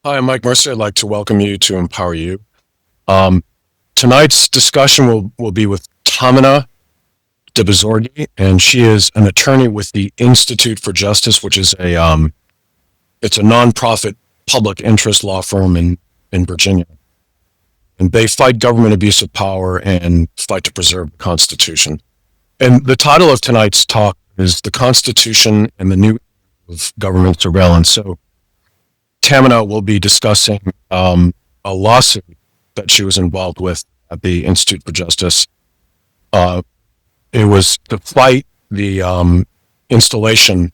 Hi, I'm Mike Mercer. I'd like to welcome you to Empower You. Um, Tonight's discussion will be with Tahmineh Dehbozorgi, and she is an attorney with the Institute for Justice, which is it's a nonprofit public interest law firm in Virginia. And they fight government abuse of power and fight to preserve the Constitution. And the title of tonight's talk is The Constitution and the New of Government Surveillance. So Tahmineh will be discussing a lawsuit that she was involved with at the Institute for Justice. It was to fight the installation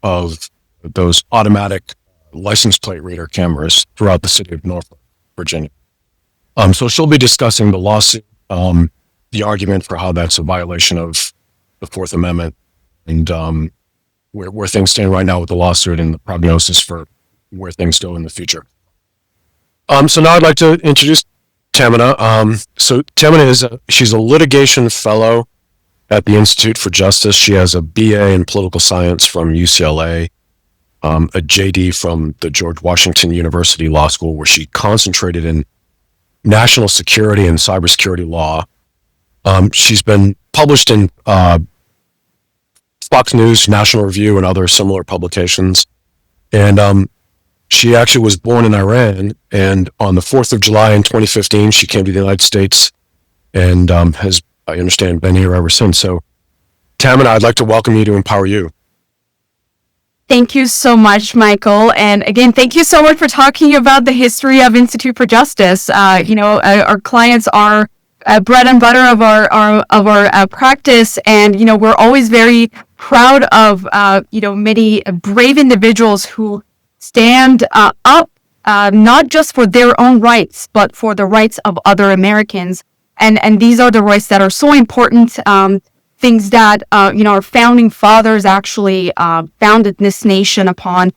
of those automatic license plate reader cameras throughout the city of Norfolk, Virginia. So she'll be discussing the lawsuit, the argument for how that's a violation of the Fourth Amendment, and where things stand right now with the lawsuit and the prognosis for where things go in the future. So now I'd like to introduce Tahmineh. So Tahmineh she's a litigation fellow at the Institute for Justice. She has a BA in political science from UCLA, a JD from the George Washington University Law School, where she concentrated in national security and cybersecurity law. She's been published in Fox News, National Review, and other similar publications. And she actually was born in Iran, and on the 4th of July in 2015, she came to the United States and has, I understand, been here ever since. So, Tahmineh, I'd like to welcome you to Empower You. Thank you so much, Michael. And again, thank you so much for talking about the history of Institute for Justice. Our clients are bread and butter of our practice, and we're always very proud of many brave individuals who stand up not just for their own rights, but for the rights of other Americans. And these are the rights that are so important. Things that our founding fathers actually founded this nation upon,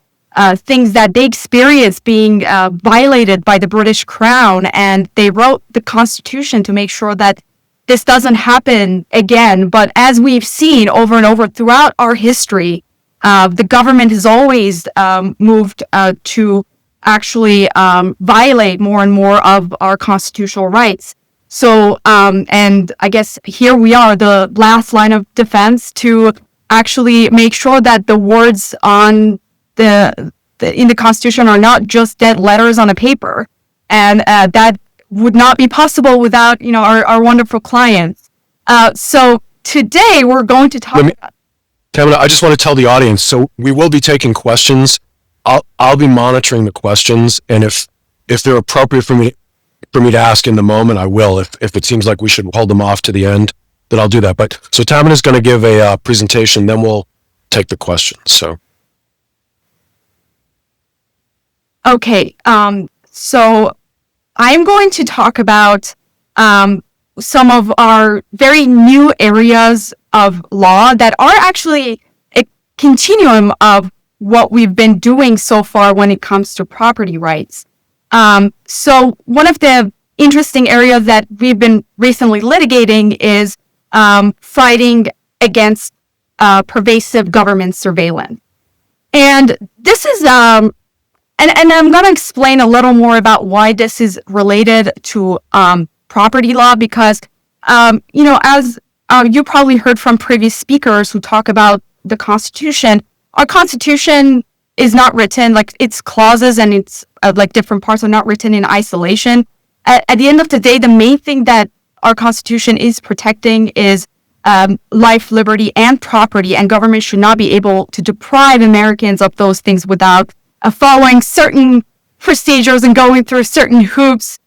things that they experienced being violated by the British Crown, and they wrote the Constitution to make sure that this doesn't happen again. But as we've seen over and over throughout our history, the government has always moved to actually violate more and more of our constitutional rights. So, and I guess here we are, the last line of defense to actually make sure that the words on in the Constitution are not just dead letters on a paper, and that would not be possible without our wonderful clients. So today we're going to talk about. Tahmineh, I just want to tell the audience. So we will be taking questions. I'll be monitoring the questions, and if they're appropriate for me to ask in the moment, I will. If it seems like we should hold them off to the end, then I'll do that. But so Tahmineh is going to give a presentation, then we'll take the questions. So. Okay. So I'm going to talk about some of our very new areas of law that are actually a continuum of what we've been doing so far when it comes to property rights. So one of the interesting areas that we've been recently litigating is fighting against pervasive government surveillance. And this is, and I'm going to explain a little more about why this is related to property law, because, as you probably heard from previous speakers who talk about the Constitution, our Constitution is not written, like its clauses and its different parts are not written in isolation. At the end of the day, the main thing that our Constitution is protecting is life, liberty, and property, and government should not be able to deprive Americans of those things without following certain procedures and going through certain hoops,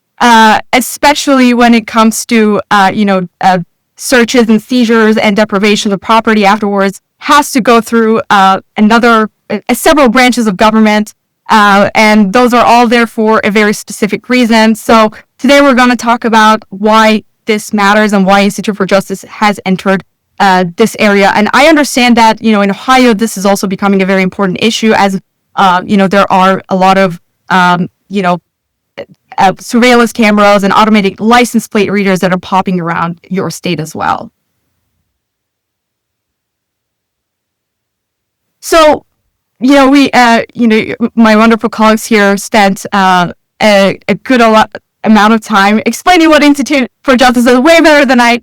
especially when it comes to searches and seizures and deprivation of property afterwards, has to go through several branches of government, and those are all there for a very specific reason. So today we're going to talk about why this matters and why Institute for Justice has entered this area. And I understand that in Ohio this is also becoming a very important issue, as there are a lot of surveillance cameras and automatic license plate readers that are popping around your state as well. So my wonderful colleagues here spent a good amount of time explaining what Institute for Justice is, way better than I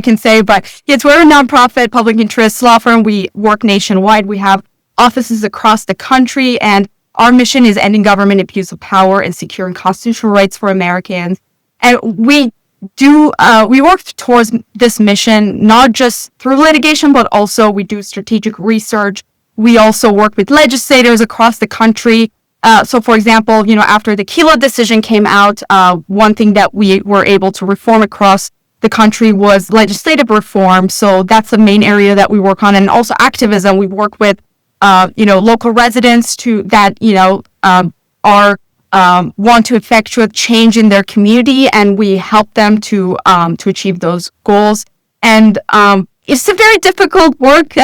can say. But yes, we're a nonprofit public interest law firm. We work nationwide. We have offices across the country, and our mission is ending government abuse of power and securing constitutional rights for Americans. And we work towards this mission not just through litigation, but also we do strategic research. We also work with legislators across the country. So, for example, after the Kila decision came out, one thing that we were able to reform across the country was legislative reform. So that's the main area that we work on, and also activism. We work with, local residents want to effectuate change in their community, and we help them to achieve those goals. And it's a very difficult work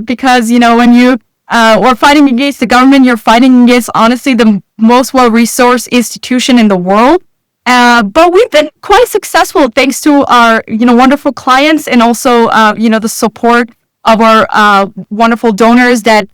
because when you are fighting against the government, you're fighting against honestly the most well-resourced institution in the world. But we've been quite successful thanks to our wonderful clients, and also the support of our wonderful donors that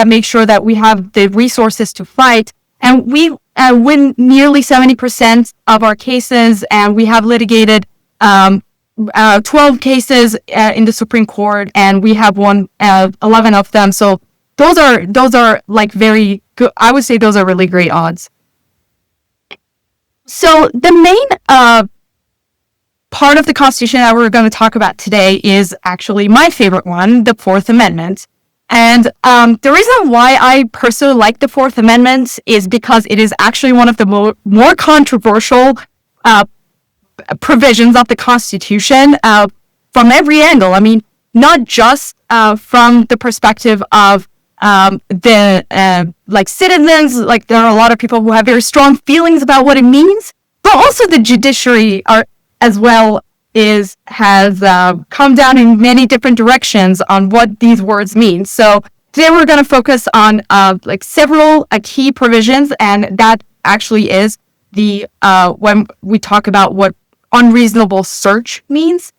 make sure that we have the resources to fight. And we win nearly 70% of our cases, and we have litigated 12 cases in the Supreme Court, and we have won 11 of them. So those are like very good. I would say those are really great odds. So the main part of the Constitution that we're going to talk about today is actually my favorite one, the Fourth Amendment. And the reason why I personally like the Fourth Amendment is because it is actually one of the more controversial provisions of the Constitution from every angle. I mean, not just from the perspective of the citizens. Like, there are a lot of people who have very strong feelings about what it means, but also the judiciary as well has come down in many different directions on what these words mean. So today we're going to focus on several key provisions, and that actually is the when we talk about what unreasonable search means.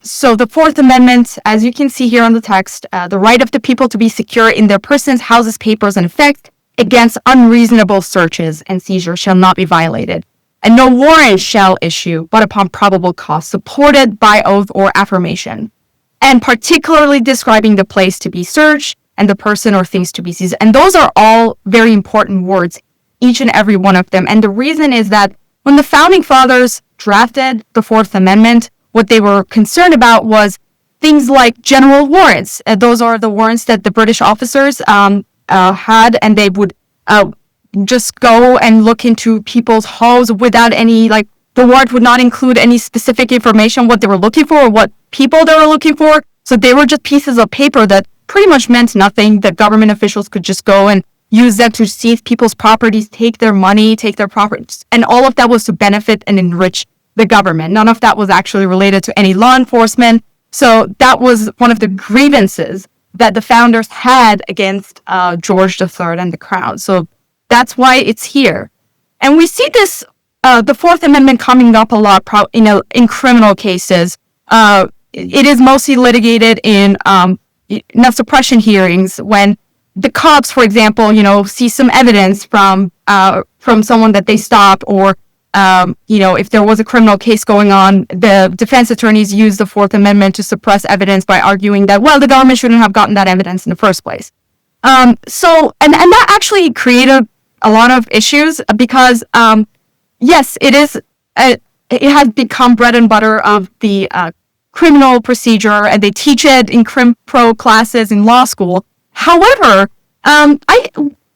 So the Fourth Amendment, as you can see here on the text, the right of the people to be secure in their persons, houses, papers, and effects against unreasonable searches and seizures shall not be violated. And no warrant shall issue, but upon probable cause, supported by oath or affirmation, and particularly describing the place to be searched and the person or things to be seized. And those are all very important words, each and every one of them. And the reason is that when the Founding Fathers drafted the Fourth Amendment, what they were concerned about was things like general warrants. Those are the warrants that the British officers had, and they would just go and look into people's homes without any, the warrant would not include any specific information, what they were looking for or what people they were looking for. So they were just pieces of paper that pretty much meant nothing, that government officials could just go and use them to seize people's properties, take their money, take their properties. And all of that was to benefit and enrich the government. None of that was actually related to any law enforcement. So that was one of the grievances that the founders had against George III and the Crown. So that's why it's here. And we see this, the Fourth Amendment coming up a lot in criminal cases. It is mostly litigated in suppression hearings when the cops, for example, see some evidence from someone that they stopped, or if there was a criminal case going on, the defense attorneys use the Fourth Amendment to suppress evidence by arguing that, well, the government shouldn't have gotten that evidence in the first place. And that actually created a lot of issues because, yes, it has become bread and butter of the criminal procedure, and they teach it in crim pro classes in law school. However, I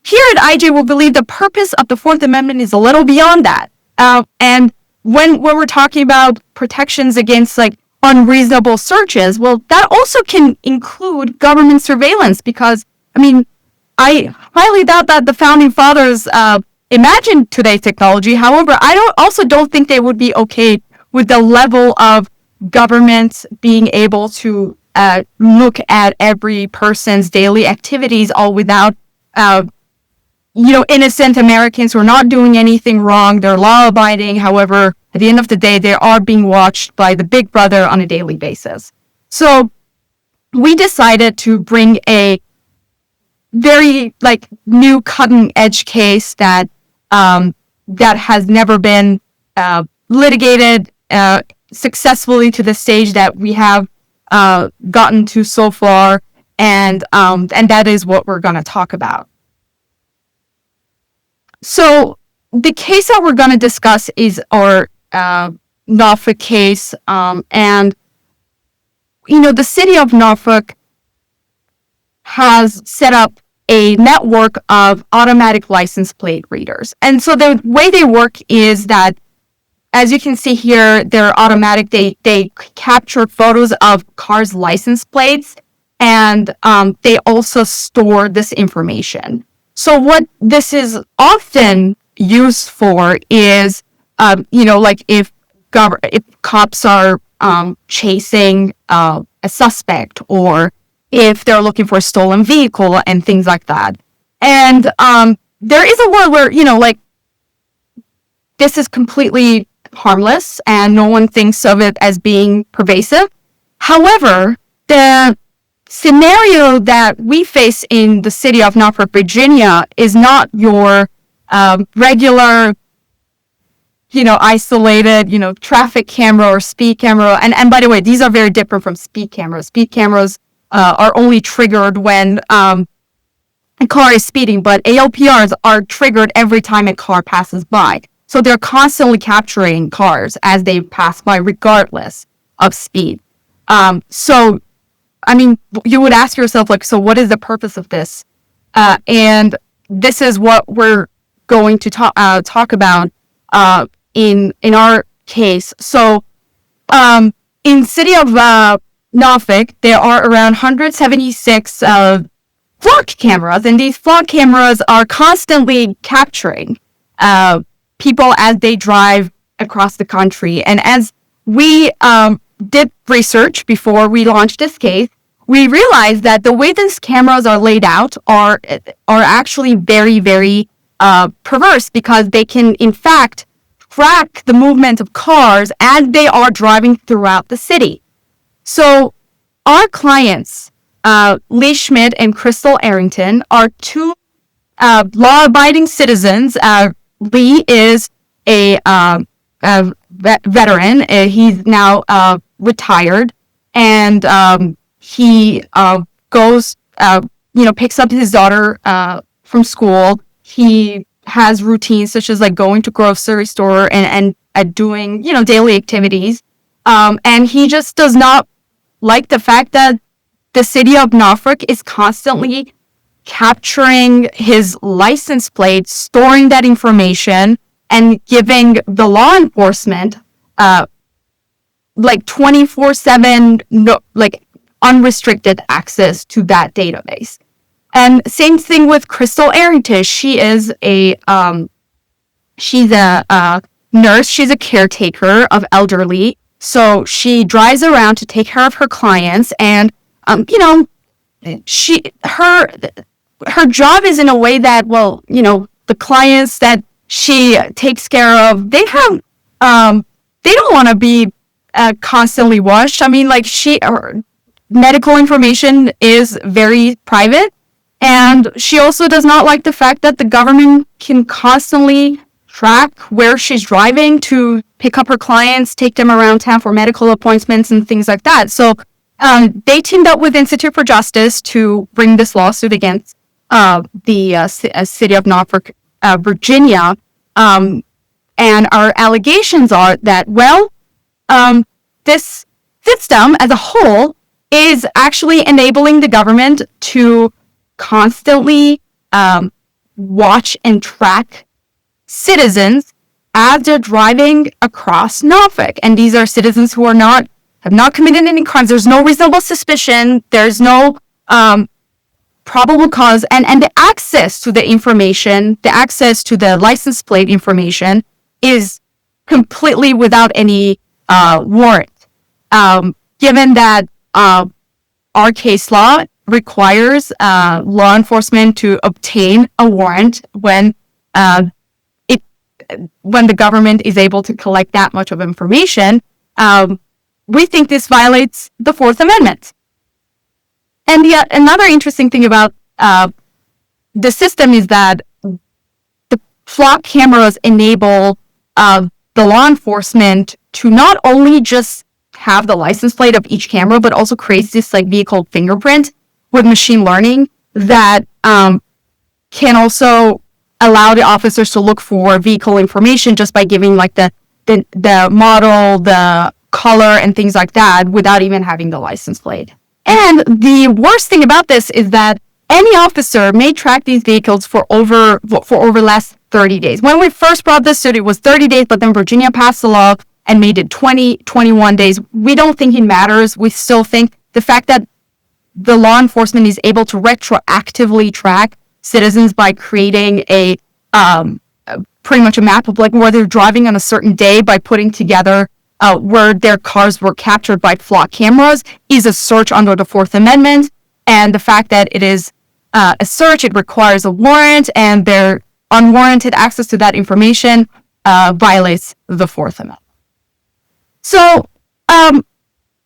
here at IJ will believe the purpose of the Fourth Amendment is a little beyond that. And when we're talking about protections against unreasonable searches, well, that also can include government surveillance, because, I highly doubt that the Founding Fathers imagined today's technology. However, I also don't think they would be okay with the level of government being able to look at every person's daily activities, all without innocent Americans who are not doing anything wrong. They're law-abiding. However, at the end of the day, they are being watched by the big brother on a daily basis. So we decided to bring a very like new cutting edge case that that has never been litigated successfully to the stage that we have gotten to so far, and that is what we're going to talk about. So the case that we're going to discuss is our Norfolk case, and the city of Norfolk has set up a network of automatic license plate readers. And so the way they work is that, as you can see here, they're automatic. They capture photos of cars' license plates, and they also store this information. So what this is often used for is, like if cops are chasing a suspect, or if they're looking for a stolen vehicle and things like that. And there is a world where, like, this is completely harmless and no one thinks of it as being pervasive. However, the scenario that we face in the city of Norfolk, Virginia is not your regular, isolated, traffic camera or speed camera. And by the way, these are very different from speed cameras. Speed cameras are only triggered when a car is speeding, but ALPRs are triggered every time a car passes by. So they're constantly capturing cars as they pass by, regardless of speed. So, I mean, you would ask yourself, like, so what is the purpose of this? And this is what we're going to talk about in our case. So, in city of Norfolk, there are around 176 flock cameras, and these flock cameras are constantly capturing people as they drive across the country. And as we did research before we launched this case, we realized that the way these cameras are laid out are actually very, very perverse, because they can, in fact, track the movement of cars as they are driving throughout the city. So our clients, Lee Schmidt and Crystal Arrington, are two law-abiding citizens. Lee is a veteran. He's now retired, and he goes, picks up his daughter from school. He has routines such as like going to grocery store and doing, daily activities. And he just does not like the fact that the city of Norfolk is constantly capturing his license plate, storing that information, and giving the law enforcement like 24/7, unrestricted access to that database. And same thing with Crystal Arrington. She's a nurse. She's a caretaker of elderly. So she drives around to take care of her clients, and her job is in a way that, the clients that she takes care of, they don't want to be constantly watched. I mean, her medical information is very private, and she also does not like the fact that the government can constantly track where she's driving to pick up her clients, take them around town for medical appointments and things like that. So they teamed up with Institute for Justice to bring this lawsuit against the city of Norfolk, Virginia. And our allegations are that, this system as a whole is actually enabling the government to constantly watch and track citizens as they're driving across Norfolk. And these are citizens who have not committed any crimes. There's no reasonable suspicion. There's no probable cause. And the access to the information, the access to the license plate information is completely without any warrant. Given that our case law requires law enforcement to obtain a warrant when the government is able to collect that much of information, we think this violates the Fourth Amendment. And yet, another interesting thing about the system is that the flock cameras enable the law enforcement to not only just have the license plate of each camera, but also creates this like vehicle fingerprint with machine learning that can also allow the officers to look for vehicle information just by giving like the model, the color, and things like that without even having the license plate. And the worst thing about this is that any officer may track these vehicles for over last 30 days. When we first brought this suit, it was 30 days, but then Virginia passed the law and made it 21 days. We don't think it matters. We still think the fact that the law enforcement is able to retroactively track citizens by creating a pretty much a map of like where they're driving on a certain day by putting together where their cars were captured by flock cameras is a search under the Fourth Amendment. And the fact that it is a search, it requires a warrant, and their unwarranted access to that information violates the Fourth Amendment. So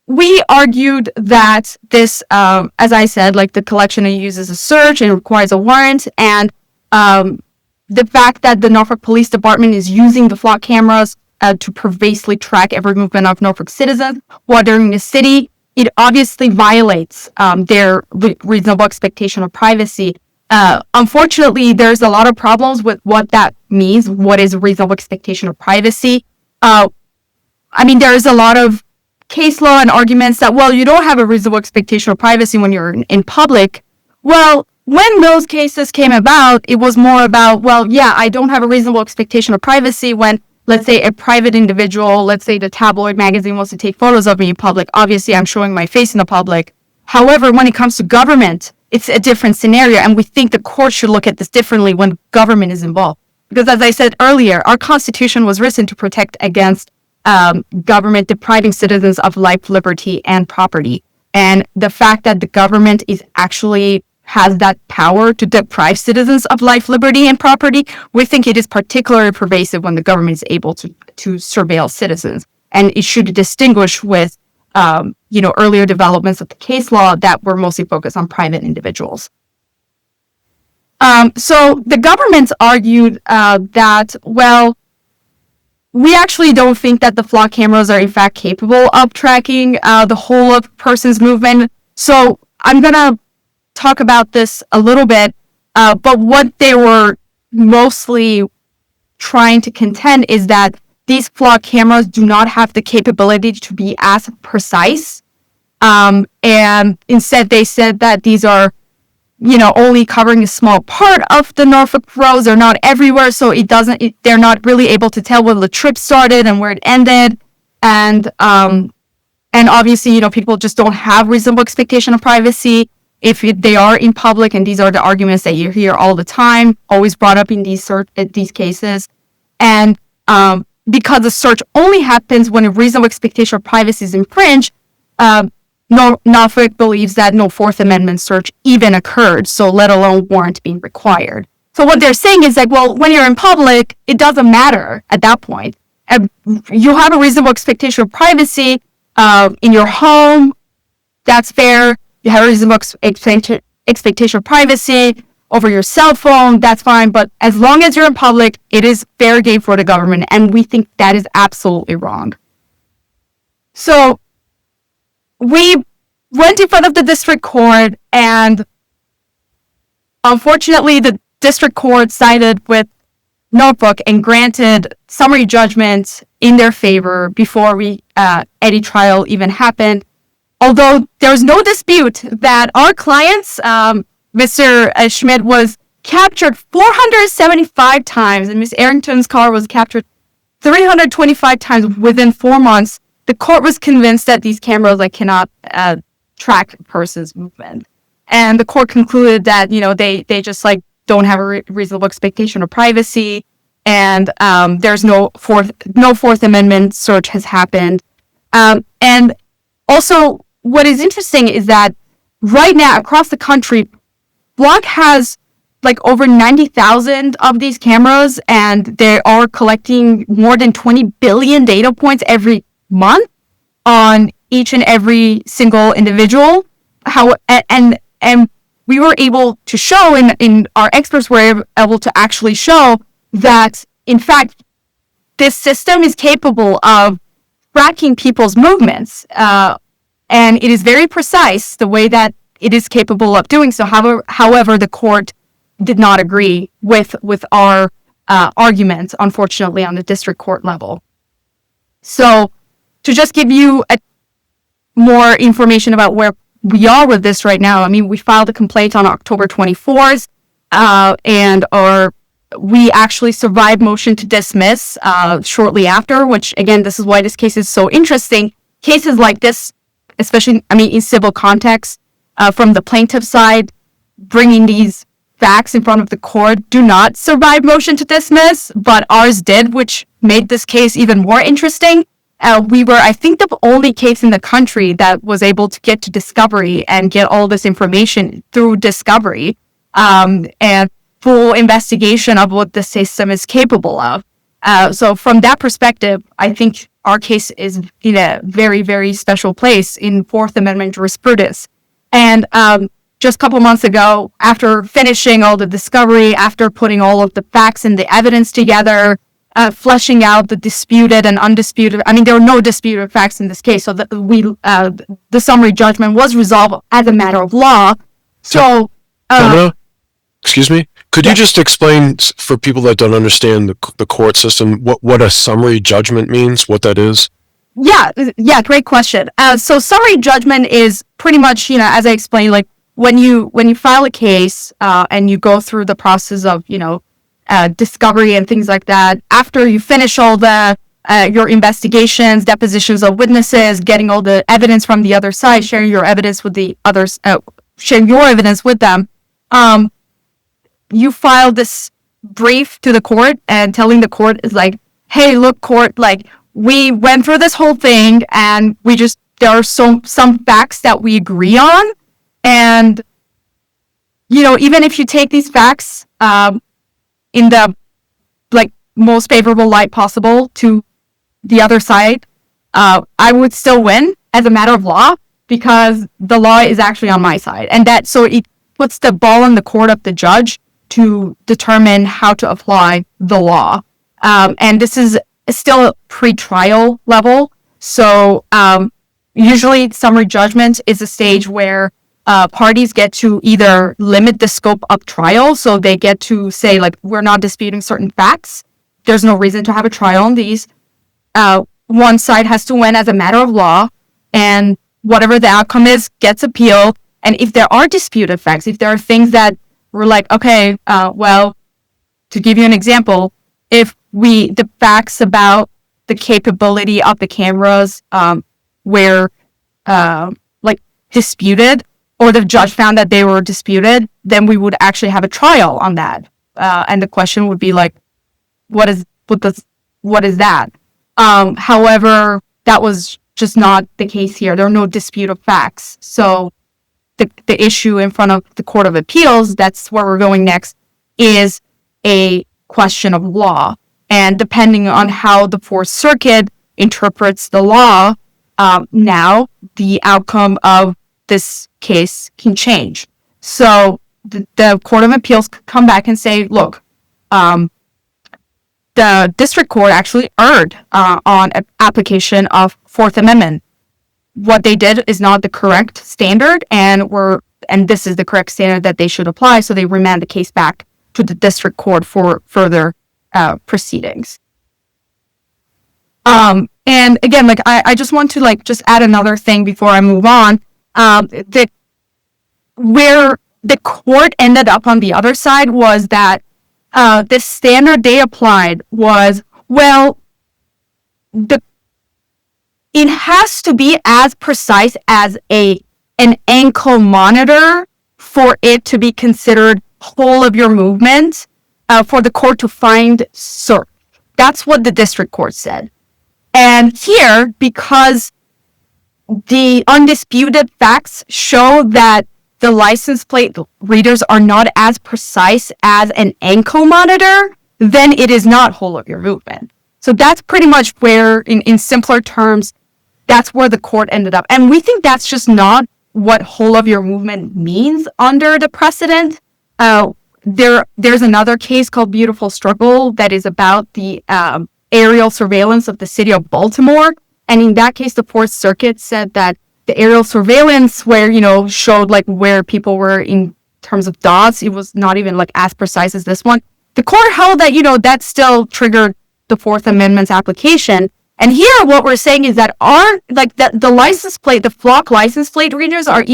we argued that this, as I said, like the collection uses a search and requires a warrant, and the fact that the Norfolk Police Department is using the flock cameras to pervasively track every movement of Norfolk citizens while they're in the city, it obviously violates their reasonable expectation of privacy. Unfortunately, there's a lot of problems with what that means. What is a reasonable expectation of privacy? I mean, there's a lot of case law and arguments that, well, you don't have a reasonable expectation of privacy when you're in public. Well, when those cases came about, it was more about, well, yeah, I don't have a reasonable expectation of privacy when, let's say, a private individual, let's say the tabloid magazine wants to take photos of me in public. Obviously, I'm showing my face in the public. However, when it comes to government, it's a different scenario, and we think the court should look at this differently when government is involved. Because as I said earlier, our Constitution was written to protect against government depriving citizens of life, liberty, and property. And the fact that the government is actually has that power to deprive citizens of life, liberty, and property, we think it is particularly pervasive when the government is able to surveil citizens. And it should distinguish with, earlier developments of the case law that were mostly focused on private individuals. So the government argued that, well, we actually don't think that the flock cameras are in fact capable of tracking the whole of a person's movement. So I'm going to talk about this a little bit, but what they were mostly trying to contend is that these flock cameras do not have the capability to be as precise. And instead they said that these are, only covering a small part of the Norfolk roads. They're not everywhere, so they're not really able to tell where the trip started and where it ended. And obviously, people just don't have reasonable expectation of privacy if they are in public, and these are the arguments that you hear all the time, always brought up in these cases. And because the search only happens when a reasonable expectation of privacy is infringed, Norfolk believes that no Fourth Amendment search even occurred, so let alone warrant being required. So what they're saying is like, well, when you're in public, it doesn't matter at that point. You have a reasonable expectation of privacy in your home. That's fair. You have a reasonable expectation of privacy over your cell phone. That's fine. But as long as you're in public, it is fair game for the government. And we think that is absolutely wrong. So we went in front of the district court, and unfortunately, the district court sided with Norfolk and granted summary judgment in their favor before any trial even happened. Although there was no dispute that our clients, Mr. Schmidt was captured 475 times, and Ms. Arrington's car was captured 325 times within 4 months. The court was convinced that these cameras cannot track a person's movement, and the court concluded that they just don't have a reasonable expectation of privacy, and there's no Fourth Amendment search has happened. And also, what is interesting is that right now across the country, Block has over 90,000 of these cameras, and they are collecting more than 20 billion data points every month on each and every single individual. And we were able to show, in our experts were able to actually show that, in fact, this system is capable of tracking people's movements. And it is very precise the way that it is capable of doing so. However, the court did not agree with our arguments, unfortunately, on the district court level. So to just give you more information about where we are with this right now, I mean, we filed a complaint on October 24th, and we actually survived motion to dismiss shortly after, which, again, this is why this case is so interesting. Cases like this, especially, I mean, in civil context, from the plaintiff side, bringing these facts in front of the court do not survive motion to dismiss, but ours did, which made this case even more interesting. We were, I think, the only case in the country that was able to get to discovery and get all this information through discovery, and full investigation of what the system is capable of. So from that perspective, I think our case is in a very, very special place in Fourth Amendment jurisprudence. And just a couple months ago, after finishing all the discovery, after putting all of the facts and the evidence together, fleshing out the disputed and undisputed, I mean, there were no disputed facts in this case, so the summary judgment was resolved as a matter of law. So, excuse me, could you just explain for people that don't understand the court system what a summary judgment means, what that is? Yeah, great question. So summary judgment is pretty much, as I explained, like when you file a case and you go through the process of, discovery and things like that, after you finish all the your investigations, depositions of witnesses, getting all the evidence from the other side, sharing your evidence with the others, sharing your evidence with them, you file this brief to the court and telling the court is like, hey, look, court, like, we went through this whole thing and there are some facts that we agree on. And, even if you take these facts in the most favorable light possible to the other side, I would still win as a matter of law because the law is actually on my side. And so it puts the ball in the court of the judge to determine how to apply the law. And this is still a pre-trial level. So usually summary judgment is a stage where parties get to either limit the scope of trial. So they get to say, like, we're not disputing certain facts. There's no reason to have a trial on these. One side has to win as a matter of law, and whatever the outcome is gets appealed. And if there are disputed facts, if there are things that we're like, okay, well, to give you an example, if the facts about the capability of the cameras were disputed, or the judge found that they were disputed, then we would actually have a trial on that. And the question would be like, what is that? However, that was just not the case here. There are no disputed facts. So the issue in front of the Court of Appeals, that's where we're going next, is a question of law. And depending on how the Fourth Circuit interprets the law, now the outcome of this case can change. So the Court of Appeals could come back and say, look, the district court actually erred on application of Fourth Amendment. What they did is not the correct standard, and this is the correct standard that they should apply. So they remand the case back to the district court for further proceedings. And again, I just want to just add another thing before I move on. Where the court ended up on the other side was that the standard they applied was, well, it has to be as precise as an ankle monitor for it to be considered whole of your movement, for the court to find search. That's what the district court said. And here, because the undisputed facts show that the license plate readers are not as precise as an ankle monitor, then it is not whole of your movement. So that's pretty much where, in simpler terms, that's where the court ended up. And we think that's just not what whole of your movement means under the precedent. There's another case called Beautiful Struggle that is about the aerial surveillance of the city of Baltimore. And in that case, the Fourth Circuit said that the aerial surveillance where, showed like where people were in terms of dots, it was not even like as precise as this one. The court held that, that still triggered the Fourth Amendment's application. And here what we're saying is that the license plate, the flock license plate readers are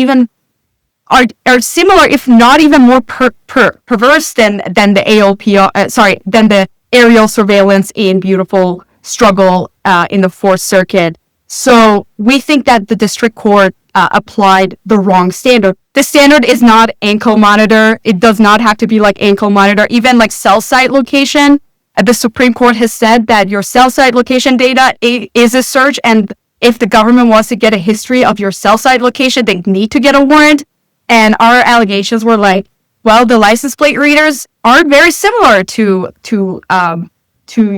similar, if not even more perverse than the AOP, than the aerial surveillance in Beautiful Struggle in the Fourth Circuit. So we think that the district court applied the wrong standard. The standard is not ankle monitor. It does not have to be like ankle monitor. Even like cell site location, the Supreme Court has said that your cell site location data is a search, and if the government wants to get a history of your cell site location, they need to get a warrant. And our allegations were like, well, the license plate readers are very similar to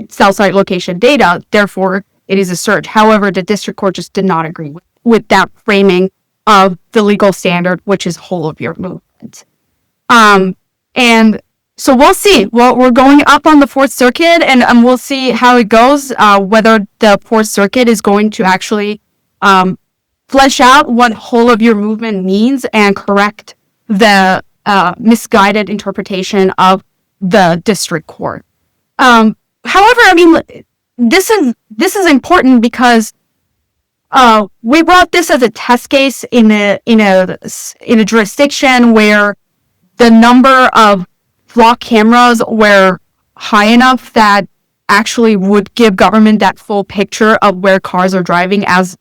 cell site location data. Therefore, it is a search. However, the district court just did not agree with that framing of the legal standard, which is whole of your movement. And so we'll see. Well, we're going up on the Fourth Circuit, and we'll see how it goes, whether the Fourth Circuit is going to actually flesh out what whole of your movement means and correct the misguided interpretation of the district court. However, I mean, this is important because we brought this as a test case in a jurisdiction where the number of flock cameras were high enough that actually would give government that full picture of where cars are driving, as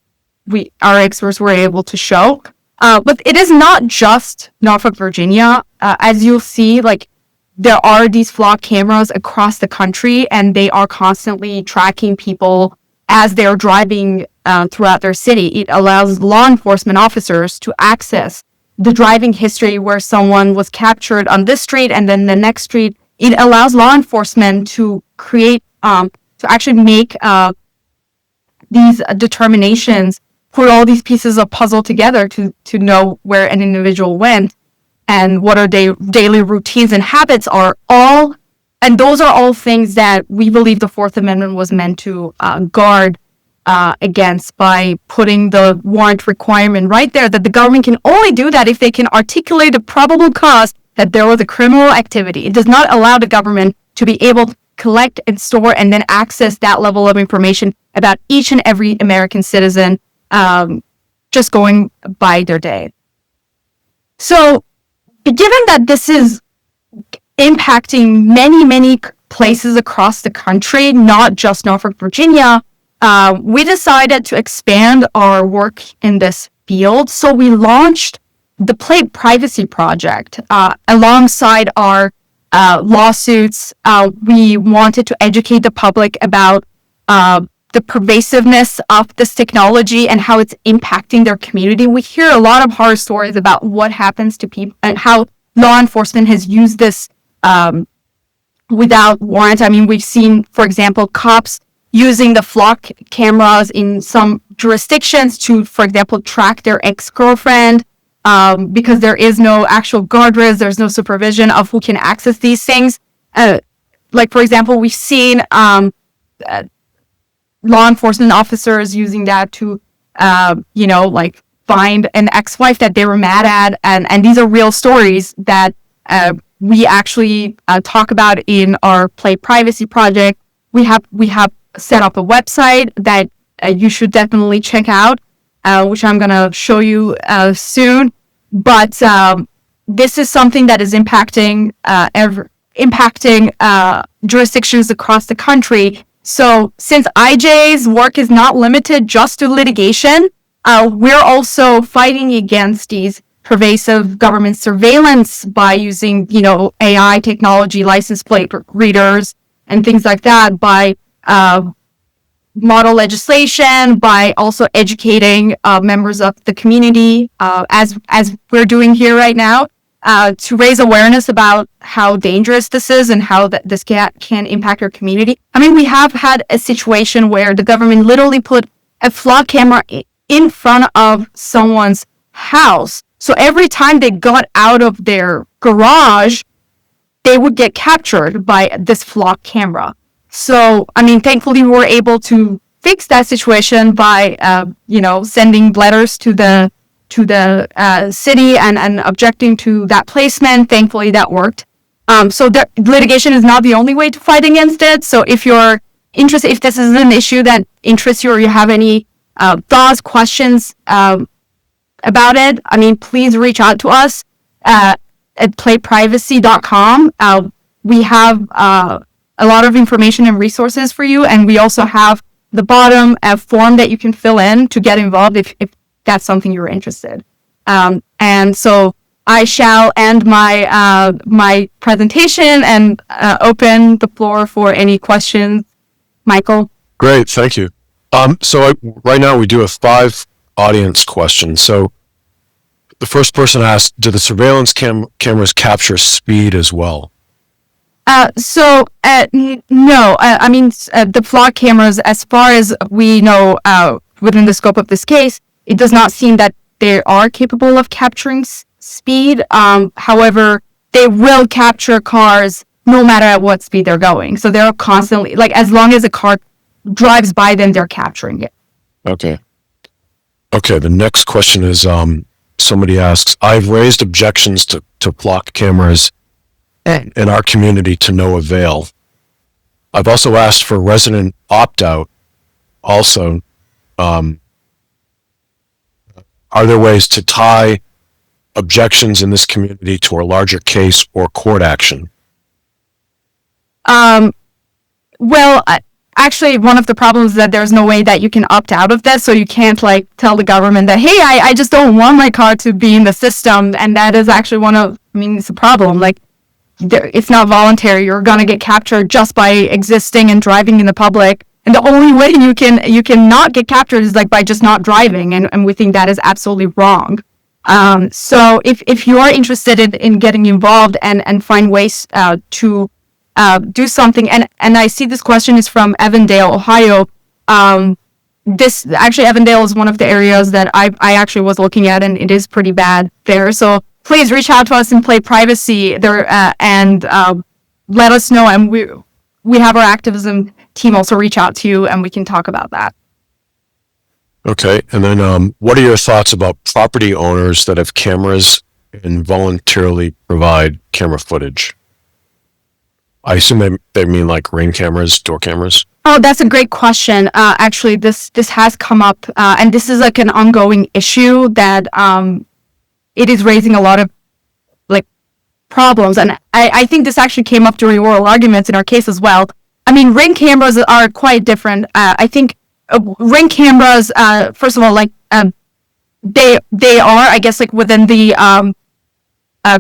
our experts were able to show. But it is not just Norfolk, Virginia. As you'll see, like, there are these flock cameras across the country, and they are constantly tracking people as they're driving throughout their city. It allows law enforcement officers to access the driving history where someone was captured on this street and then the next street. It allows law enforcement to create, to actually make these determinations, put all these pieces of puzzle together to know where an individual went and what are their daily routines and habits are all. And those are all things that we believe the Fourth Amendment was meant to guard against by putting the warrant requirement right there, that the government can only do that if they can articulate a probable cause that there was a criminal activity. It does not allow the government to be able to collect and store and then access that level of information about each and every American citizen just going by their day. So given that this is impacting many, many places across the country, not just Norfolk, Virginia, we decided to expand our work in this field. So we launched the Plate Privacy Project. Alongside our lawsuits, we wanted to educate the public about the pervasiveness of this technology and how it's impacting their community. We hear a lot of horror stories about what happens to people and how law enforcement has used this without warrant. I mean, we've seen, for example, cops using the flock cameras in some jurisdictions to, for example, track their ex-girlfriend because there is no actual guardrails, there's no supervision of who can access these things. Like, for example, we've seen law enforcement officers using that to, like, find an ex-wife that they were mad at. And these are real stories that we actually talk about in our Plate Privacy Project. We have set up a website that you should definitely check out, which I'm going to show you soon. But this is something that is impacting jurisdictions across the country. So since IJ's work is not limited just to litigation, we're also fighting against these pervasive government surveillance by using, AI technology, license plate readers, and things like that, by model legislation, by also educating members of the community, as we're doing here right now, to raise awareness about how dangerous this is and how this can impact our community. I mean, we have had a situation where the government literally put a flock camera in front of someone's house. So every time they got out of their garage, they would get captured by this flock camera. So, I mean, thankfully, we were able to fix that situation by, sending letters to the city and objecting to that placement. Thankfully, that worked. So litigation is not the only way to fight against it. So if you're interested, if this is an issue that interests you or you have any thoughts, questions about it, I mean, please reach out to us at playprivacy.com. We have a lot of information and resources for you, and we also have the bottom a form that you can fill in to get involved if that's something you're interested. And so I shall end my presentation and open the floor for any questions. Michael? Great, thank you. Right now we do have 5 audience questions. So the first person asked, do the surveillance cameras capture speed as well? No. I mean, the flock cameras, as far as we know, within the scope of this case, it does not seem that they are capable of capturing speed. However, they will capture cars no matter at what speed they're going. So they're constantly, like, as long as a car drives by them, they're capturing it. Okay, the next question is, somebody asks, I've raised objections to flock cameras in our community to no avail. I've also asked for resident opt-out. Also, are there ways to tie objections in this community to a larger case or court action? Well, actually, one of the problems is that there's no way that you can opt out of this. So you can't tell the government that, hey, I just don't want my car to be in the system. And that is actually it's a problem. It's not voluntary. You're going to get captured just by existing and driving in the public. And the only way you can not get captured is by just not driving. And we think that is absolutely wrong. So if you are interested in getting involved and find ways to do something, and I see this question is from Avondale, Ohio. Avondale is one of the areas that I actually was looking at, and it is pretty bad there. So please reach out to us and Play Privacy there, and let us know. And we have our activism team also reach out to you, and we can talk about that. Okay, and then what are your thoughts about property owners that have cameras and voluntarily provide camera footage? I assume they mean like Ring cameras, door cameras? Oh, that's a great question. Actually, this has come up, and this is an ongoing issue that it is raising a lot of problems. And I think this actually came up during oral arguments in our case as well. I mean, Ring cameras are quite different. I think Ring cameras, first of all, they are, I guess, within the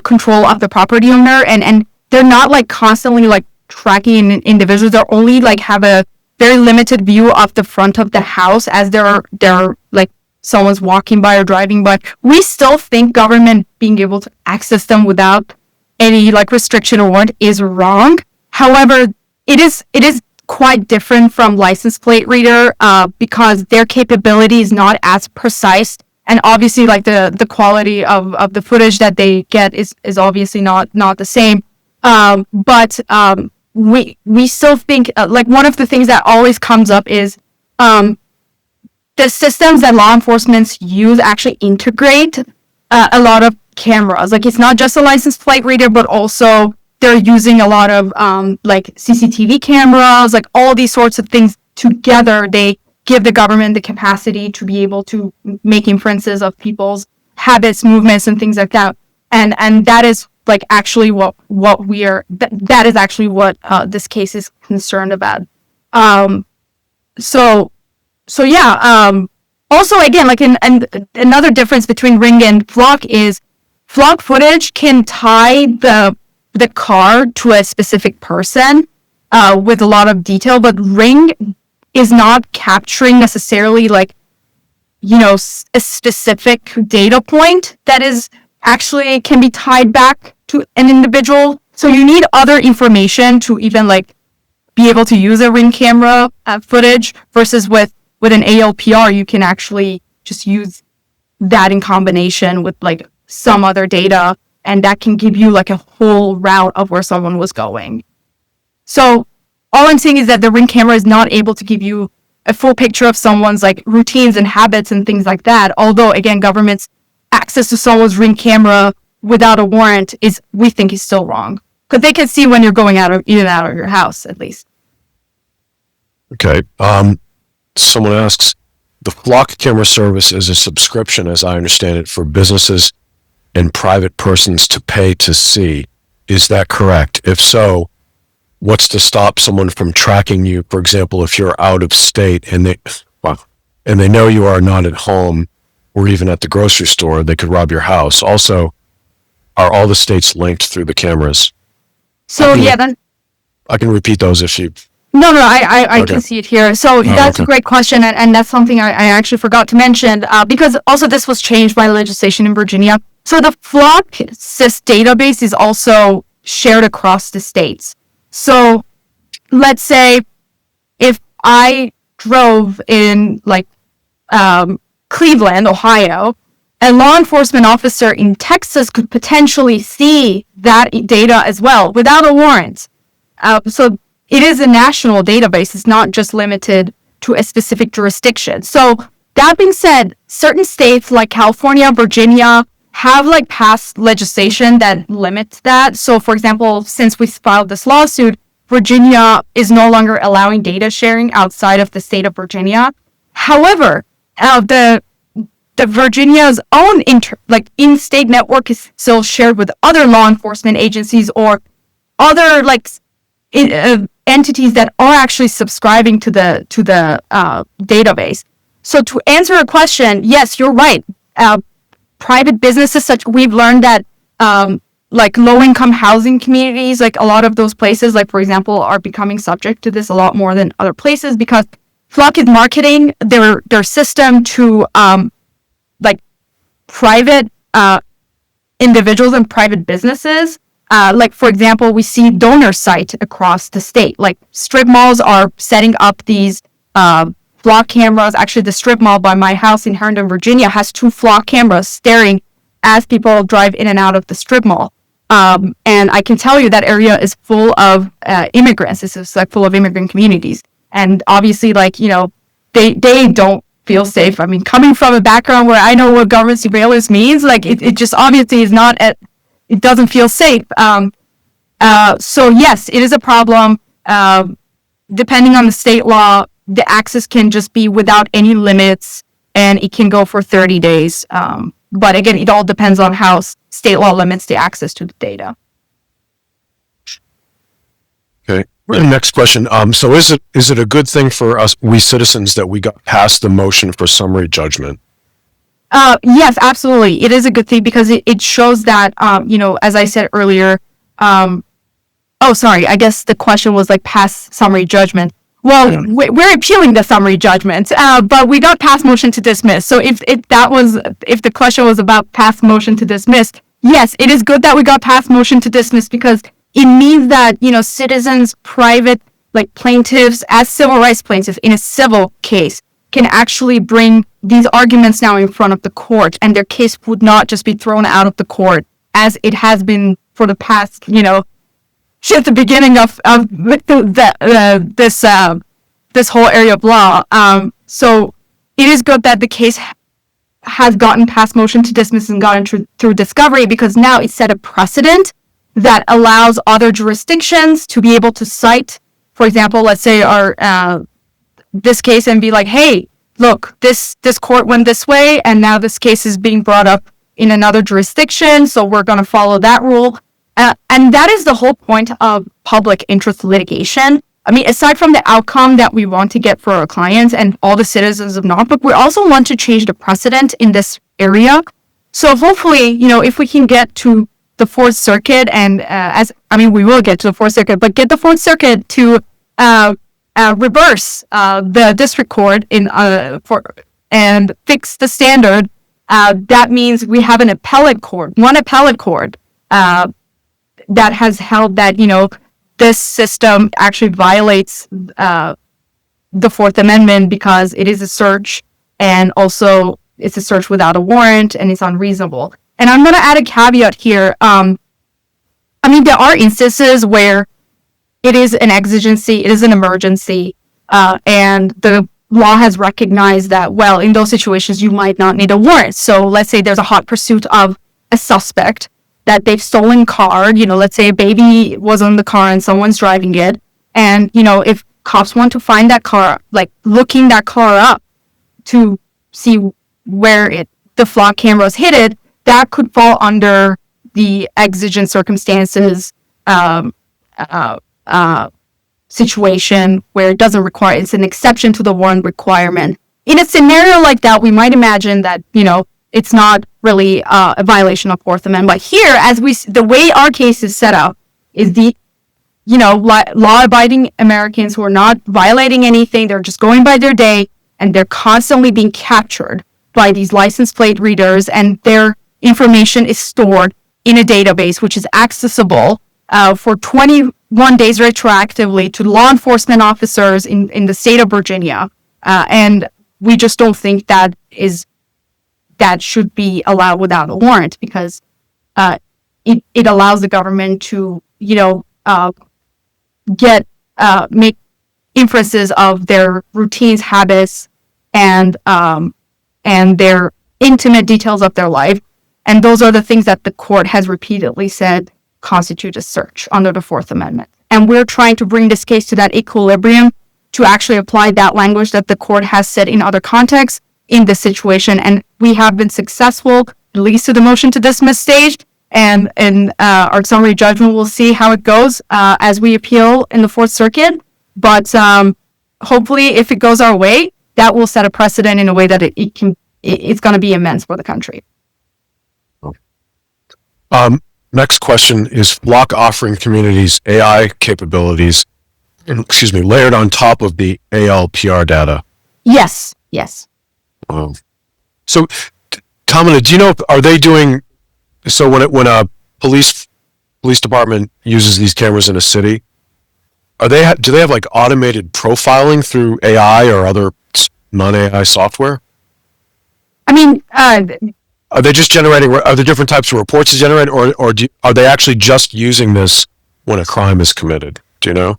control of the property owner, and they're not constantly tracking individuals. They're only have a very limited view of the front of the house as they're someone's walking by or driving by. We still think government being able to access them without any restriction or warrant is wrong. However, it is quite different from license plate reader because their capability is not as precise, and obviously the quality of the footage that they get is obviously not the same. But we still think one of the things that always comes up is the systems that law enforcement use actually integrate a lot of cameras. It's not just a license plate reader, but also they're using a lot of CCTV cameras, all these sorts of things together. They give the government the capacity to be able to make inferences of people's habits, movements, and things like that. And that is actually what we are. That is actually what this case is concerned about. So yeah. Also, again, and another difference between Ring and Flock is Flock footage can tie the car to a specific person with a lot of detail, but Ring is not capturing necessarily a specific data point that is actually can be tied back to an individual. So you need other information to even be able to use a Ring camera footage versus with an ALPR, you can actually just use that in combination with like some other data, and that can give you like a whole route of where someone was going. So all I'm saying is that the Ring camera is not able to give you a full picture of someone's like routines and habits and things like that. Although again, government's access to someone's Ring camera without a warrant we think is still wrong, because they can see when you're going in and out of your house at least. Okay. Someone asks, the flock camera service is a subscription, as I understand it, for businesses and private persons to pay to see. Is that correct? If so, what's to stop someone from tracking you? For example, if you're out of state and they know you are not at home or even at the grocery store, they could rob your house. Also, are all the states linked through the cameras? So I can repeat those if you... No, I Okay. can see it here. So that's okay. a great question, and that's something I actually forgot to mention, because also this was changed by legislation in Virginia. So the flock sys database is also shared across the states. So let's say if I drove in like Cleveland, Ohio, a law enforcement officer in Texas could potentially see that data as well without a warrant. So it is a national database. It's not just limited to a specific jurisdiction. So that being said, certain states like California, Virginia have like passed legislation that limits that. So for example, since we filed this lawsuit, Virginia is no longer allowing data sharing outside of the state of Virginia. However, the Virginia's own in-state network is still shared with other law enforcement agencies or other like entities that are actually subscribing to the database. So to answer a question, yes, you're right. Private businesses, we've learned that like low-income housing communities, like a lot of those places, like for example, are becoming subject to this a lot more than other places, because Flock is marketing their system to like private individuals and private businesses. Like for example, we see donor sites across the state. Like strip malls are setting up these flock cameras. Actually, the strip mall by my house in Herndon, Virginia, has 2 flock cameras staring as people drive in and out of the strip mall. And I can tell you that area is full of immigrants. It's just like full of immigrant communities. And obviously, like, you know, they don't feel safe. I mean, coming from a background where I know what government surveillance means, like it just obviously is not it doesn't feel safe. So yes, it is a problem. Depending on the state law, the access can just be without any limits, and it can go for 30 days. But again, it all depends on how state law limits the access to the data. Okay. Next question. So is it a good thing for us, we citizens, that we got past the motion for summary judgment? Yes, absolutely. It is a good thing because it shows that, you know, as I said earlier, I guess the question was like past summary judgment. Well, we're appealing the summary judgment, but we got past motion to dismiss. So if the question was about past motion to dismiss, yes, it is good that we got past motion to dismiss, because it means that, you know, citizens, private, like plaintiffs, as civil rights plaintiffs in a civil case, can actually bring these arguments now in front of the court, and their case would not just be thrown out of the court as it has been for the past, you know, since the beginning of this whole area of law. So it is good that the case has gotten past motion to dismiss and gotten through discovery, because now it set a precedent that allows other jurisdictions to be able to cite, for example, let's say this case, and be like, hey, look, this court went this way, and now this case is being brought up in another jurisdiction, so we're going to follow that rule. And that is the whole point of public interest litigation. I mean, aside from the outcome that we want to get for our clients and all the citizens of Norfolk, we also want to change the precedent in this area. So hopefully, you know, if we can get to the Fourth Circuit, and we will get to the Fourth Circuit, but get the Fourth Circuit to reverse the district court and fix the standard. That means we have one appellate court that has held that, you know, this system actually violates the Fourth Amendment, because it is a search, and also it's a search without a warrant and it's unreasonable. And I'm going to add a caveat here. There are instances where it is an exigency, it is an emergency, and the law has recognized that, well, in those situations, you might not need a warrant. So let's say there's a hot pursuit of a suspect, that they've stolen car. Let's say a baby was on the car and someone's driving it. And, if cops want to find that car, like looking that car up to see where the flock cameras hit it, that could fall under the exigent circumstances situation where it doesn't require, it's an exception to the warrant requirement. In a scenario like that, we might imagine that, it's not really a violation of Fourth Amendment. But here, the way our case is set up is law-abiding Americans who are not violating anything, they're just going by their day, and they're constantly being captured by these license plate readers, and their information is stored in a database, which is accessible for 21 days retroactively to law enforcement officers in the state of Virginia. And we just don't think that should be allowed without a warrant, because it allows the government to, make inferences of their routines, habits, and their intimate details of their life. And those are the things that the court has repeatedly said constitute a search under the Fourth Amendment. And we're trying to bring this case to that equilibrium to actually apply that language that the court has said in other contexts in this situation. And we have been successful, at least to the motion to dismiss stage. And our summary judgment, we'll see how it goes as we appeal in the Fourth Circuit. But hopefully, if it goes our way, that will set a precedent in a way that it's going to be immense for the country. Next question is Flock offering communities AI capabilities, layered on top of the ALPR data. Yes. So, Tahmineh, do you know, are they doing, so when a police department uses these cameras in a city, do they have like automated profiling through AI or other non-AI software? Are they just generating, are there different types of reports to generate, or are they actually just using this when a crime is committed? Do you know?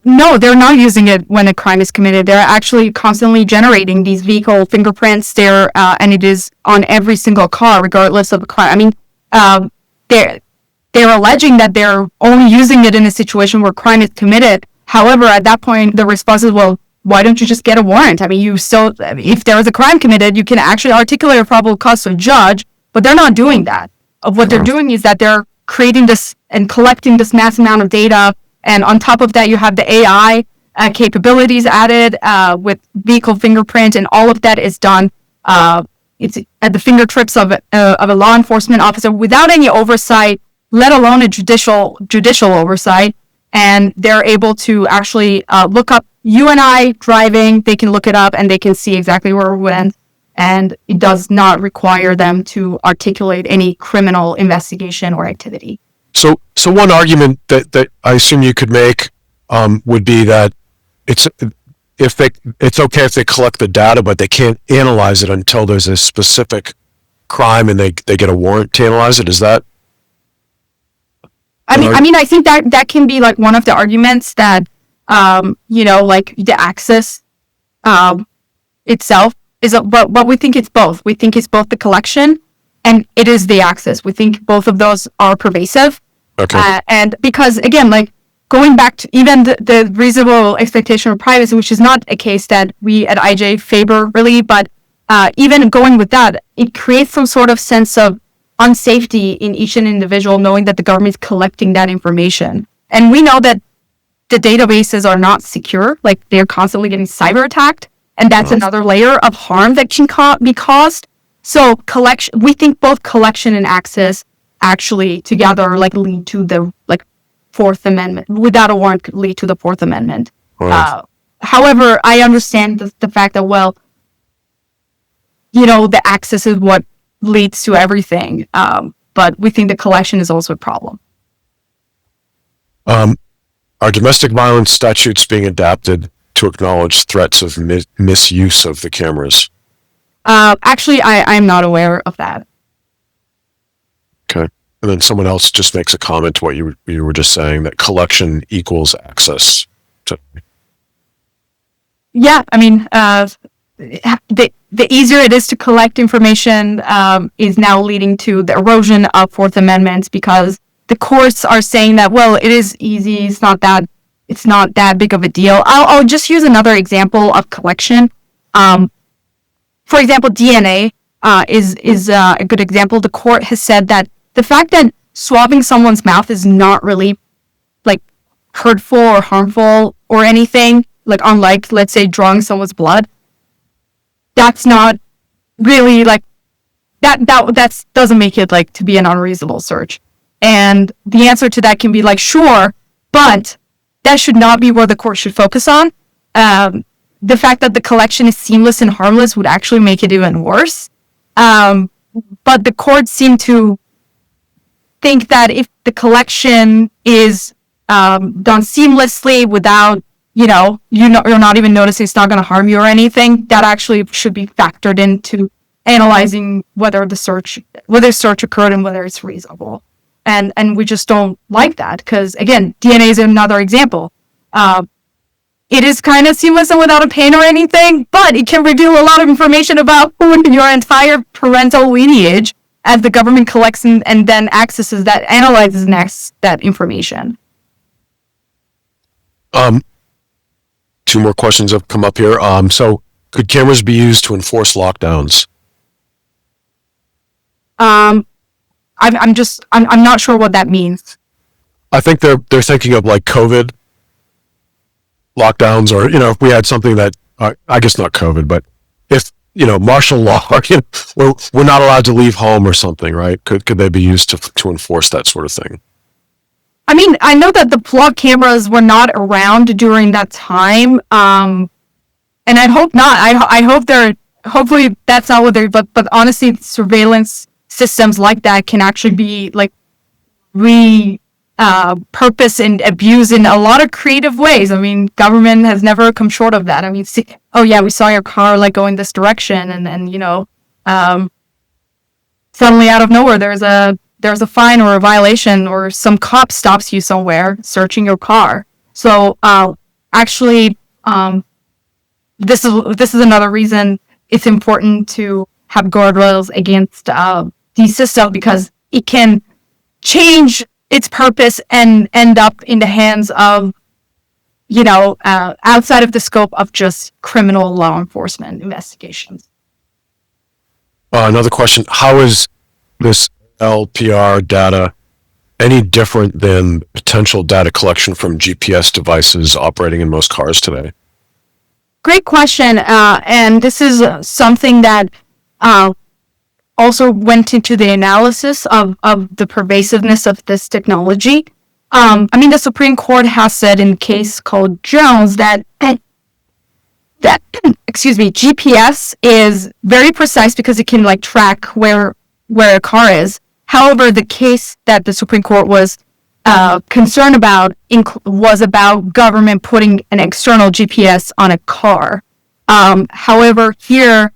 No, they're not using it when a crime is committed. They're actually constantly generating these vehicle fingerprints there, and it is on every single car, regardless of the crime. They're alleging that they're only using it in a situation where crime is committed. However, at that point, the response is, well, why don't you just get a warrant? If there is a crime committed, you can actually articulate a probable cause to a judge, but they're not doing that. What they're doing is that they're creating this and collecting this mass amount of data. And on top of that, you have the AI capabilities added with vehicle fingerprint, and all of that is done. It's at the fingertips of a law enforcement officer without any oversight, let alone a judicial oversight. And they're able to actually look up you and I driving. They can look it up and they can see exactly where we went. And it does not require them to articulate any criminal investigation or activity. So one argument that I assume you could make would be that it's okay if they collect the data, but they can't analyze it until there's a specific crime and they get a warrant to analyze it. Is that? I think that can be like one of the arguments that like the access itself is, but we think it's both. We think it's both the collection and it is the access. We think both of those are pervasive. Okay. And because, again, like going back to even the reasonable expectation of privacy, which is not a case that we at IJ favor really, but even going with that, it creates some sort of sense of unsafety in each individual, knowing that the government is collecting that information. And we know that the databases are not secure, like they're constantly getting cyber attacked. And that's another layer of harm that can be caused. So we think both collection and access actually together lead to the Fourth Amendment. Without a warrant, could lead to the Fourth Amendment. Right. However, I understand the fact that, the access is what leads to everything. But we think the collection is also a problem. Are domestic violence statutes being adapted to acknowledge threats of misuse of the cameras? Actually, I'm not aware of that. Okay. And then someone else just makes a comment to what you were just saying, that collection equals access to. Yeah, I mean, the easier it is to collect information is now leading to the erosion of Fourth Amendment, because the courts are saying that, well, it is easy. It's not that big of a deal. I'll just use another example of collection. For example, DNA is a good example. The court has said that the fact that swabbing someone's mouth is not really like hurtful or harmful or anything, like unlike, let's say, drawing someone's blood, that's not really like that doesn't make it like to be an unreasonable search. And the answer to that can be like, sure, but that should not be where the court should focus on. The fact that the collection is seamless and harmless would actually make it even worse. But the courts seem to think that if the collection is done seamlessly without, you're not even noticing, it's not going to harm you or anything, that actually should be factored into analyzing whether search occurred and whether it's reasonable. And we just don't like that, because again, DNA is another example. It is kind of seamless and without a pain or anything, but it can reveal a lot of information about your entire parental lineage as the government collects and then accesses that, analyzes that information. Two more questions have come up here. So could cameras be used to enforce lockdowns? I'm not sure what that means. I think they're thinking of like COVID lockdowns, or if we had something that I guess not COVID, but if martial law, or we're not allowed to leave home or something, right? Could they be used to enforce that sort of thing? I mean, I know that the plug cameras were not around during that time, and I hope not. I hope hopefully that's not what they're. But honestly, surveillance systems like that can actually be like purpose and abuse in a lot of creative ways. I mean, government has never come short of that. I mean, we saw your car like going this direction, and then suddenly out of nowhere there's a fine or a violation, or some cop stops you somewhere searching your car. So actually, this is another reason it's important to have guardrails against these systems, because it can change its purpose and end up in the hands of, outside of the scope of just criminal law enforcement investigations. Another question: how is this LPR data any different than potential data collection from GPS devices operating in most cars today? Great question, and this is something that also went into the analysis of the pervasiveness of this technology. The Supreme Court has said in a case called Jones that GPS is very precise because it can track where a car is. However, the case that the Supreme Court was concerned about was about government putting an external GPS on a car. However, here,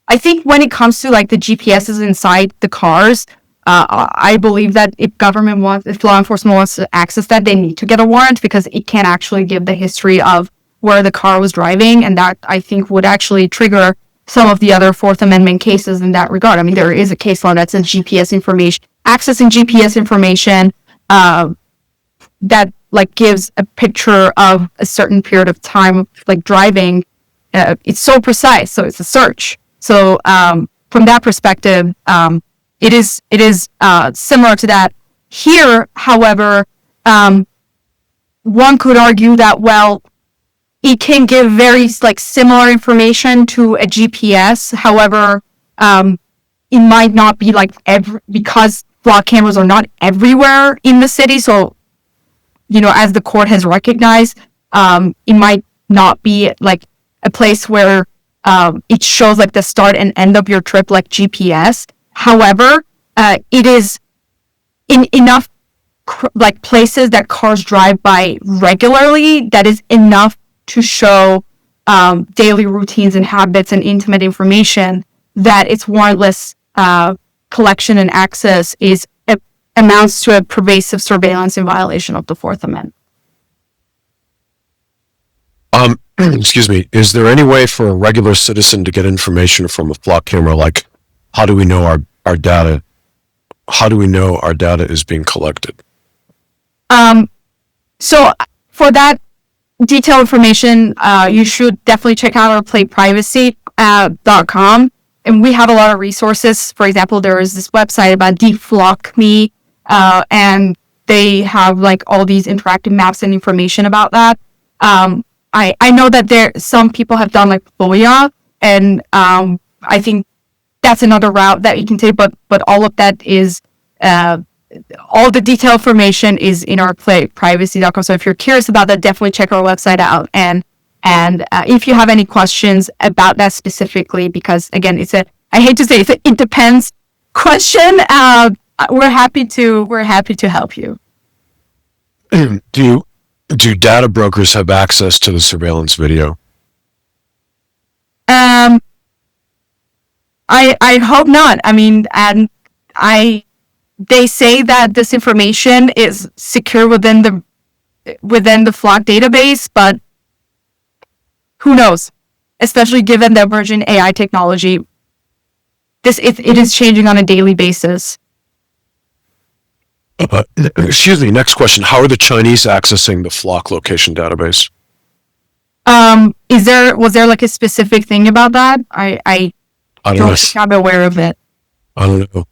I think when it comes to the GPS is inside the cars, I believe that if law enforcement wants to access that, they need to get a warrant, because it can actually give the history of where the car was driving, and that I think would actually trigger some of the other Fourth Amendment cases in that regard. I mean, there is a case law that says GPS information, accessing GPS information that gives a picture of a certain period of time, driving. It's so precise, so it's a search. So from that perspective, it is similar to that. Here, however, one could argue that, well, it can give very similar information to a GPS. However, it might not be because block cameras are not everywhere in the city. So, as the court has recognized, it might not be a place where it shows the start and end of your trip like GPS. However, it is in enough places that cars drive by regularly that is enough to show daily routines and habits and intimate information, that its warrantless collection and access amounts to a pervasive surveillance in violation of the Fourth Amendment. Excuse me. Is there any way for a regular citizen to get information from a flock camera? Like, how do we know our data? How do we know our data is being collected? So for that detailed information, you should definitely check out our playprivacy.com. And we have a lot of resources. For example, there is this website about deflock.me, and they have like all these interactive maps and information about that. I know that some people have done like FOIA, and I think that's another route that you can take. But all of that is all the detailed information is in our playprivacy.com. So if you're curious about that, definitely check our website out. And if you have any questions about that specifically, because again, I hate to say it depends question. We're happy to help you. Do data brokers have access to the surveillance video? I hope not. I mean, they say that this information is secure within the flock database, but who knows? Especially given the emerging AI technology, it is changing on a daily basis. Excuse me. Next question: how are the Chinese accessing the flock location database? Was there like a specific thing about that? I don't think I'm aware of it. I don't know.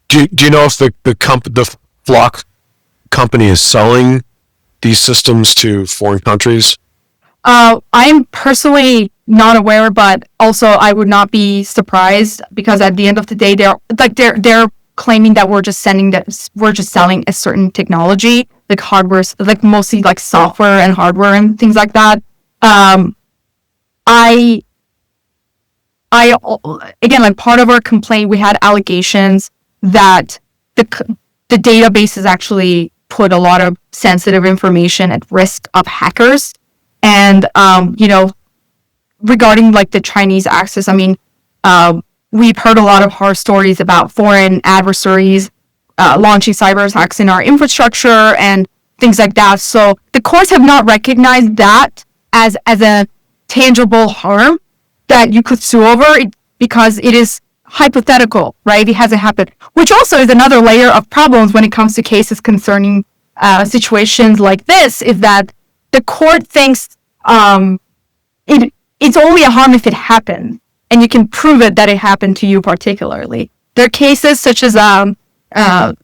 Do you know if the flock company is selling these systems to foreign countries? I'm personally not aware, but also I would not be surprised, because at the end of the day, they're claiming that we're just selling a certain technology, like hardware, like mostly like software and hardware and things like that. Again, like part of our complaint, we had allegations that the databases actually put a lot of sensitive information at risk of hackers. And, regarding like the Chinese access, I mean, we've heard a lot of horror stories about foreign adversaries launching cyber attacks in our infrastructure and things like that. So the courts have not recognized that as a tangible harm that you could sue over, because it is hypothetical, right? It hasn't happened, which also is another layer of problems when it comes to cases concerning situations like this, is that the court thinks it's only a harm if it happened, and you can prove it that it happened to you particularly. There are cases such as there's a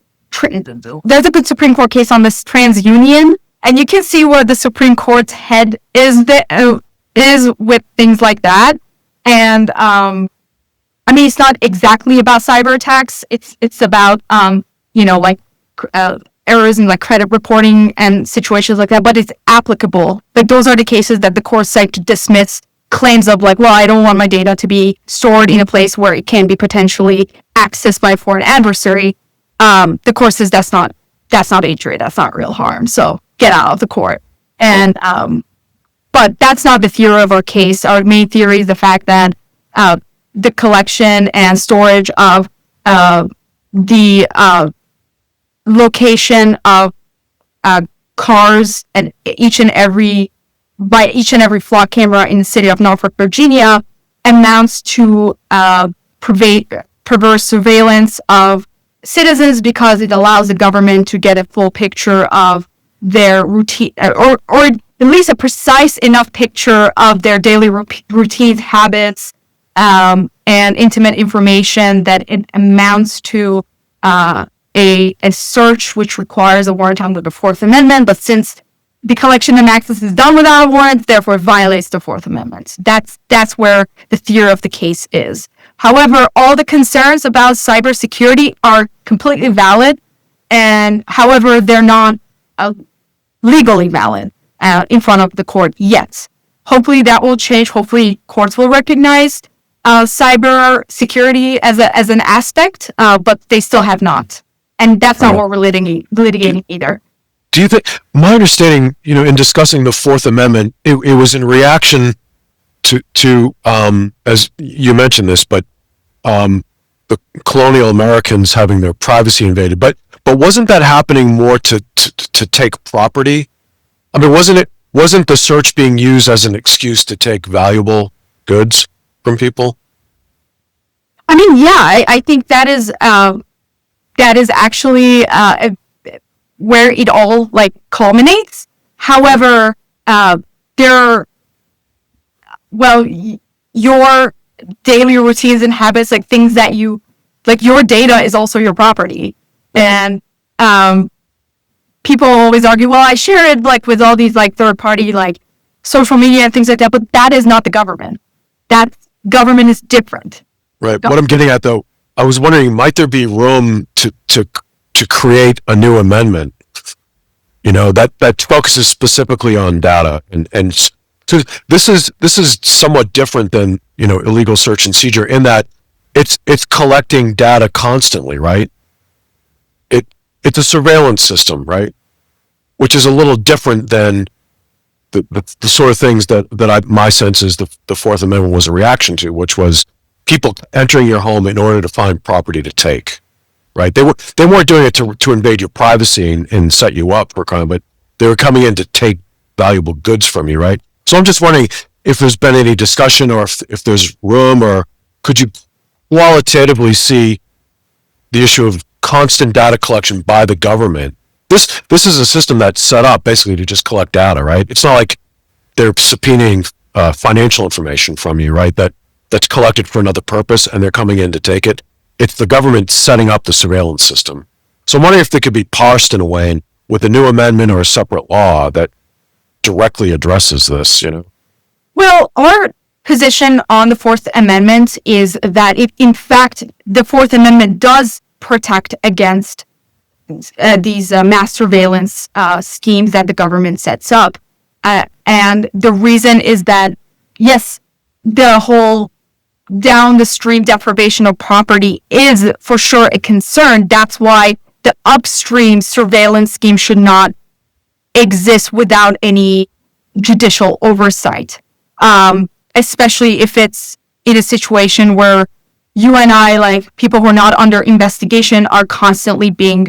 good Supreme Court case on this TransUnion, and you can see where the Supreme Court's head is with things like that. And I mean, it's not exactly about cyber attacks. It's about errors in like credit reporting and situations like that. But it's applicable. Like those are the cases that the courts cite to dismiss claims of like, well, I don't want my data to be stored in a place where it can be potentially accessed by a foreign adversary. The court says that's not injury, that's not real harm. So get out of the court. And but that's not the theory of our case. Our main theory is the fact that the collection and storage of the location of cars and each and every flock camera in the city of Norfolk, Virginia, amounts to perverse surveillance of citizens, because it allows the government to get a full picture of their routine, or at least a precise enough picture of their daily routines, habits, and intimate information that it amounts to a search, which requires a warrant under the Fourth Amendment. But since the collection and access is done without a warrant, therefore it violates the Fourth Amendment. That's where the theory of the case is. However, all the concerns about cybersecurity are completely valid, and however, they're not legally valid in front of the court yet. Hopefully that will change. Hopefully courts will recognize cyber security as an aspect, but they still have not. And that's not what we're litigating either. Do you think, my understanding, in discussing the Fourth Amendment, it was in reaction to as you mentioned this, but the colonial Americans having their privacy invaded. But wasn't that happening more to take property? I mean, wasn't the search being used as an excuse to take valuable goods from people? I mean, yeah, I think that is actually where it all like culminates. However, your daily routines and habits, like things that you like, your data is also your property, and people always argue, well, I share it like with all these like third party like social media and things like that, but that is not the government. That government is different. Right. What I'm getting at, though, I was wondering, might there be room to create a new amendment, that focuses specifically on data, and so this is somewhat different than illegal search and seizure in that it's collecting data constantly, right? It's a surveillance system, right? Which is a little different than the sort of things that my sense is the Fourth Amendment was a reaction to, which was people entering your home in order to find property to take, right? They weren't doing it to invade your privacy and set you up for crime, but they were coming in to take valuable goods from you, right? So I'm just wondering if there's been any discussion, or if there's room, or could you qualitatively see the issue of constant data collection by the government? This is a system that's set up basically to just collect data, right? It's not like they're subpoenaing financial information from you, right? That's collected for another purpose, and they're coming in to take it. It's the government setting up the surveillance system. So I'm wondering if they could be parsed in a way with a new amendment or a separate law that directly addresses this, Well, our position on the Fourth Amendment is that in fact, the Fourth Amendment does protect against these mass surveillance schemes that the government sets up. And the reason is that, yes, the whole down the stream deprivation of property is for sure a concern. That's why the upstream surveillance scheme should not exist without any judicial oversight, especially if it's in a situation where you and I, like people who are not under investigation, are constantly being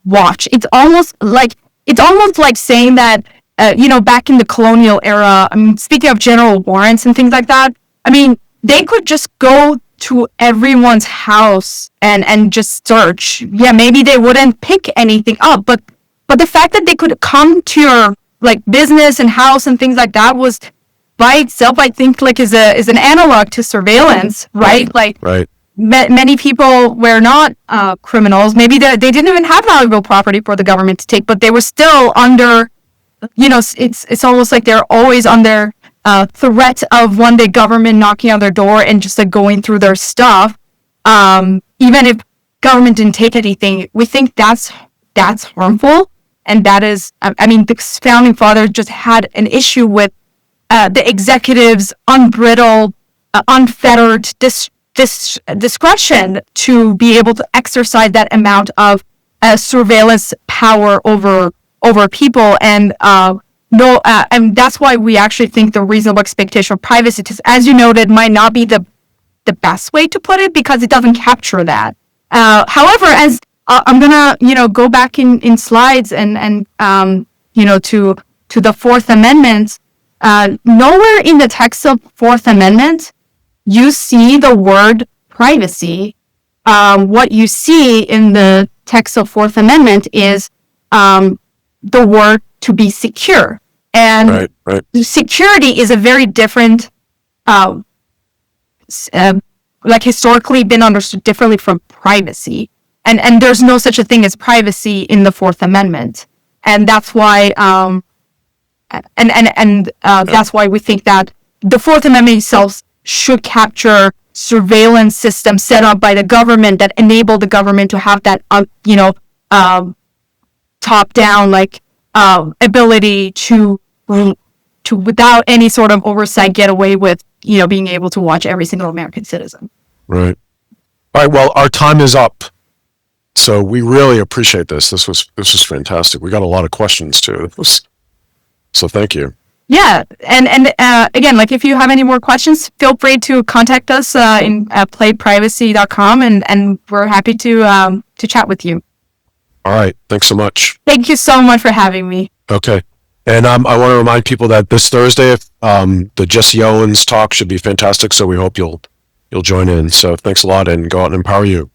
watched. It's almost like saying that, back in the colonial era, I mean, speaking of general warrants and things like that, I mean, they could just go to everyone's house and just search. Yeah, maybe they wouldn't pick anything up, but the fact that they could come to your like business and house and things like that was by itself, I think, like is an analog to surveillance, right? Like, right. Many people were not criminals. Maybe they didn't even have valuable property for the government to take, but they were still under, it's almost like they're always under threat of one day government knocking on their door and just like going through their stuff. Even if government didn't take anything, we think that's harmful. And that is, I mean, the founding fathers just had an issue with the executive's unbridled, unfettered discretion to be able to exercise that amount of surveillance power over people. And and that's why we actually think the reasonable expectation of privacy, as you noted, might not be the best way to put it, because it doesn't capture that. However, as I'm gonna, go back in slides and to the Fourth Amendment. Nowhere in the text of Fourth Amendment you see the word privacy. What you see in the text of Fourth Amendment is the word to be secure, and right. Security is a very different, historically been understood differently from privacy. And there's no such a thing as privacy in the Fourth Amendment, and that's why that's why we think that the Fourth Amendment itself should capture surveillance systems set up by the government that enable the government to have that top down ability to without any sort of oversight get away with being able to watch every single American citizen. Right. All right. Well, our time is up. So we really appreciate this. This was fantastic. We got a lot of questions too. So thank you. Yeah, and again, like if you have any more questions, feel free to contact us in playprivacy.com, and we're happy to chat with you. All right. Thanks so much. Thank you so much for having me. Okay. And I want to remind people that this Thursday, the Jesse Owens talk should be fantastic. So we hope you'll join in. So thanks a lot, and go out and empower you.